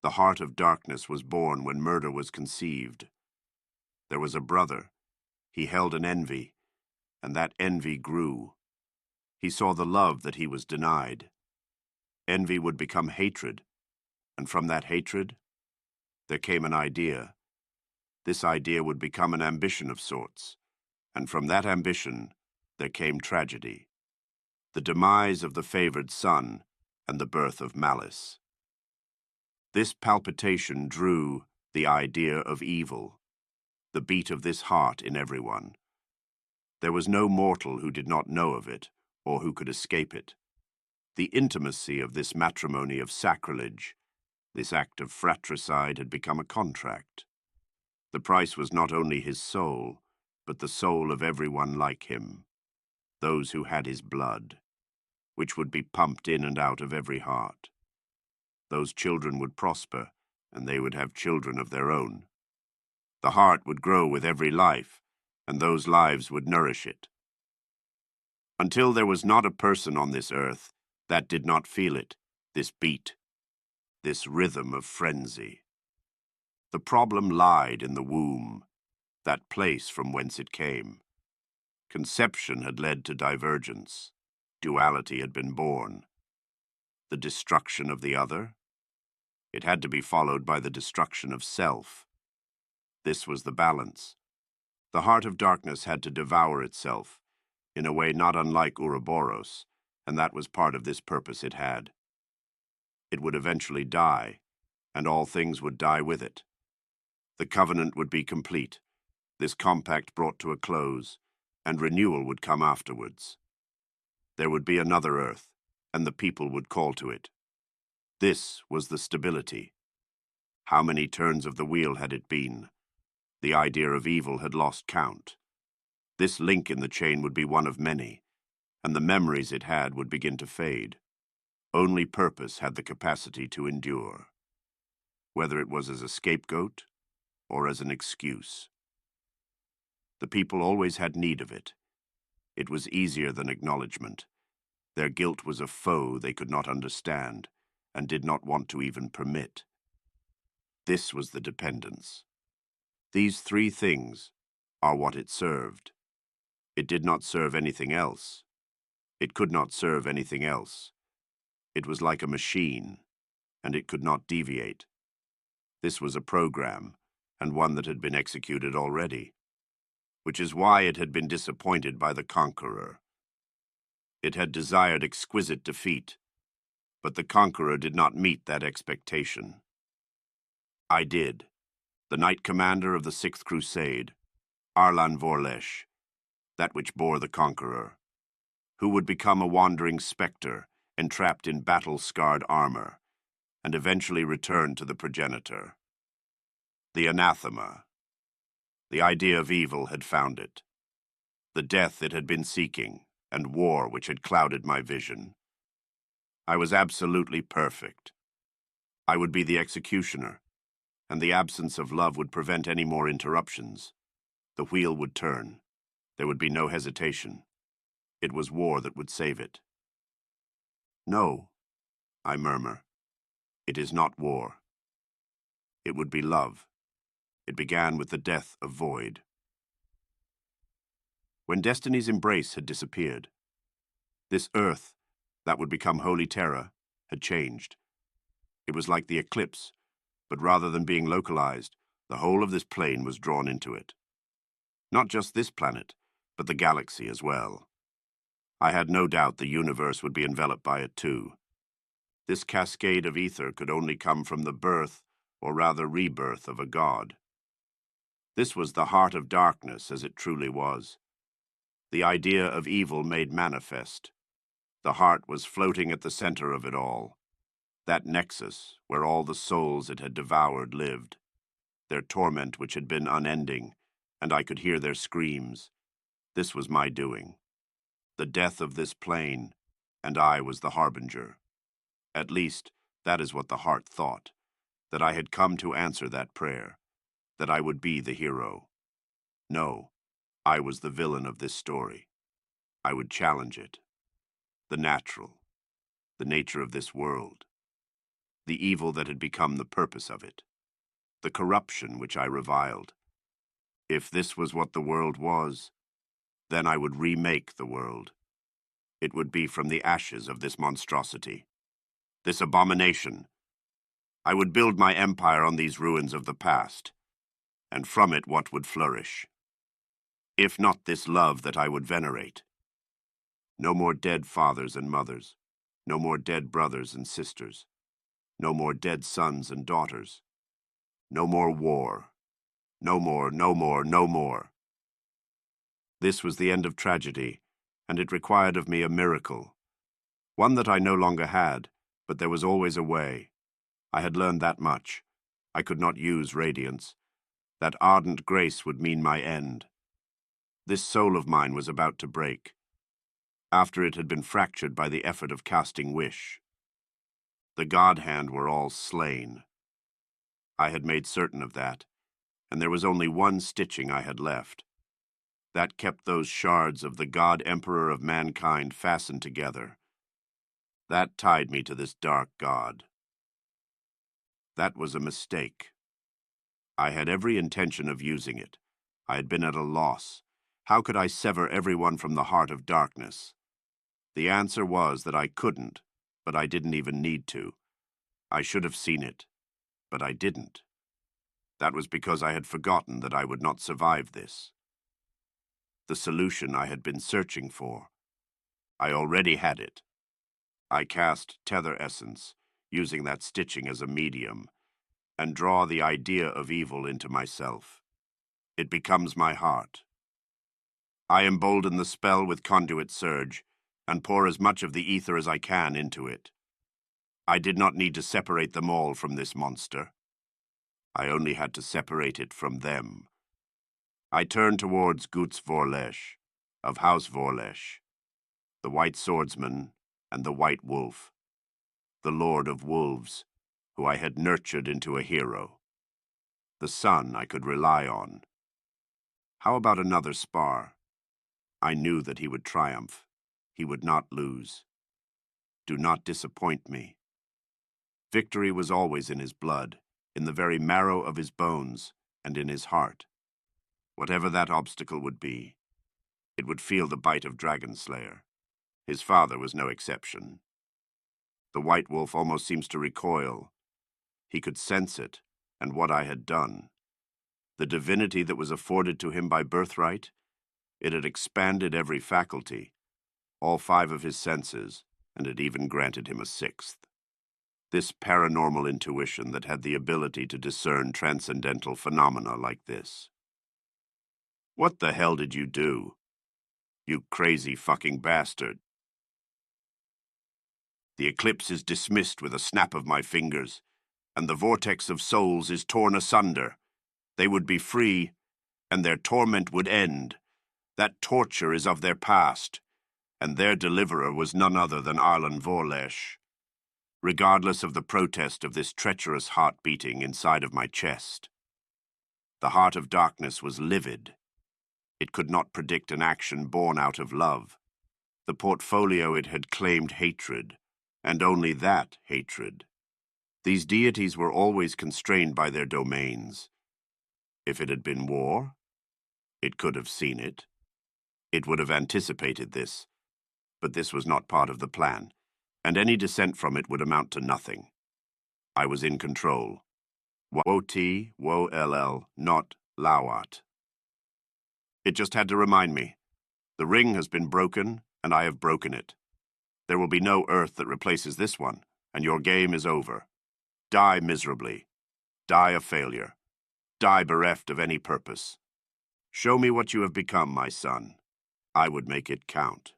The heart of darkness was born when murder was conceived. There was a brother. He held an envy, and that envy grew. He saw the love that he was denied. Envy would become hatred, and from that hatred, there came an idea. This idea would become an ambition of sorts, and from that ambition, there came tragedy. The demise of the favored son and the birth of malice. This palpitation drew the idea of evil, the beat of this heart in everyone. There was no mortal who did not know of it, or who could escape it. The intimacy of this matrimony of sacrilege, this act of fratricide, had become a contract. The price was not only his soul, but the soul of everyone like him, those who had his blood, which would be pumped in and out of every heart. Those children would prosper, and they would have children of their own. The heart would grow with every life, and those lives would nourish it. Until there was not a person on this earth that did not feel it, this beat, this rhythm of frenzy. The problem lied in the womb, that place from whence it came. Conception had led to divergence. Duality had been born. The destruction of the other? It had to be followed by the destruction of self. This was the balance. The heart of darkness had to devour itself, in a way not unlike Ouroboros, and that was part of this purpose it had. It would eventually die, and all things would die with it. The covenant would be complete, this compact brought to a close, and renewal would come afterwards. There would be another earth, and the people would call to it. This was the stability. How many turns of the wheel had it been? The idea of evil had lost count. This link in the chain would be one of many, and the memories it had would begin to fade. Only purpose had the capacity to endure, whether it was as a scapegoat or as an excuse. The people always had need of it. It was easier than acknowledgement. Their guilt was a foe they could not understand, and did not want to even permit. This was the dependence. These three things are what it served. It did not serve anything else. It could not serve anything else. It was like a machine, and it could not deviate. This was a program, and one that had been executed already, which is why it had been disappointed by the conqueror. It had desired exquisite defeat, but the conqueror did not meet that expectation. I did. The knight commander of the Sixth Crusade, Arlan Vorlesh, that which bore the conqueror, who would become a wandering specter, entrapped in battle-scarred armor, and eventually return to the progenitor. The anathema. The idea of evil had found it. The death it had been seeking, and war which had clouded my vision. I was absolutely perfect. I would be the executioner, and the absence of love would prevent any more interruptions. The wheel would turn. There would be no hesitation. It was war that would save it. No, I murmur. It is not war. It would be love. It began with the death of void. When Destiny's embrace had disappeared, this earth, that would become Holy Terra, had changed. It was like the eclipse, but rather than being localized, the whole of this plane was drawn into it. Not just this planet, but the galaxy as well. I had no doubt the universe would be enveloped by it too. This cascade of ether could only come from the birth, or rather rebirth, of a god. This was the heart of darkness as it truly was. The idea of evil made manifest. The heart was floating at the center of it all. That nexus where all the souls it had devoured lived. Their torment which had been unending, and I could hear their screams. This was my doing. The death of this plane, and I was the harbinger. At least, that is what the heart thought, that I had come to answer that prayer, that I would be the hero. No, I was the villain of this story. I would challenge it. The natural, the nature of this world. the evil that had become the purpose of it, the corruption which I reviled. If this was what the world was, then I would remake the world. It would be from the ashes of this monstrosity, this abomination. I would build my empire on these ruins of the past, and from it what would flourish? If not this love that I would venerate. No more dead fathers and mothers, no more dead brothers and sisters, no more dead sons and daughters, no more war, no more, no more, no more. This was the end of tragedy, and it required of me a miracle, one that I no longer had, but there was always a way. I had learned that much. I could not use radiance. That ardent grace would mean my end. This soul of mine was about to break, after it had been fractured by the effort of casting wish. The God hand were all slain. I had made certain of that, and there was only one stitching I had left. That kept those shards of the God Emperor of mankind fastened together. That tied me to this dark God. That was a mistake. I had every intention of using it. I had been at a loss. How could I sever everyone from the heart of darkness? The answer was that I couldn't, but I didn't even need to. I should have seen it, but I didn't. That was because I had forgotten that I would not survive this. The solution I had been searching for. I already had it. I cast tether essence, using that stitching as a medium, and draw the idea of evil into myself. It becomes my heart. I embolden the spell with conduit surge, and pour as much of the ether as I can into it. I did not need to separate them all from this monster. I only had to separate it from them. I turned towards Vorlesh, of House Vorlesh, the White Swordsman and the White Wolf, the Lord of Wolves, who I had nurtured into a hero, the son I could rely on. How about another spar? I knew that he would triumph. He would not lose. Do not disappoint me. Victory was always in his blood, in the very marrow of his bones, and in his heart. Whatever that obstacle would be, it would feel the bite of Dragon Slayer. His father was no exception. The White Wolf almost seems to recoil. He could sense it, and what I had done. The divinity that was afforded to him by birthright, it had expanded every faculty, all 5 of his senses, and it even granted him a 6th. This paranormal intuition that had the ability to discern transcendental phenomena like this. What the hell did you do? You crazy fucking bastard. The eclipse is dismissed with a snap of my fingers, and the vortex of souls is torn asunder. They would be free, and their torment would end. That torture is of their past, and their deliverer was none other than Arlan Vorlesh. Regardless of the protest of this treacherous heart beating inside of my chest. The heart of darkness was livid. It could not predict an action born out of love. The portfolio it had claimed hatred, and only that hatred. These deities were always constrained by their domains. If it had been war, it could have seen it. It would have anticipated this, but this was not part of the plan, and any dissent from it would amount to nothing. I was in control. Wo-T, Wo-LL, not Lawat. It just had to remind me. The ring has been broken, and I have broken it. There will be no Earth that replaces this one, and your game is over. Die miserably. Die a failure. Die bereft of any purpose. Show me what you have become, my son. I would make it count.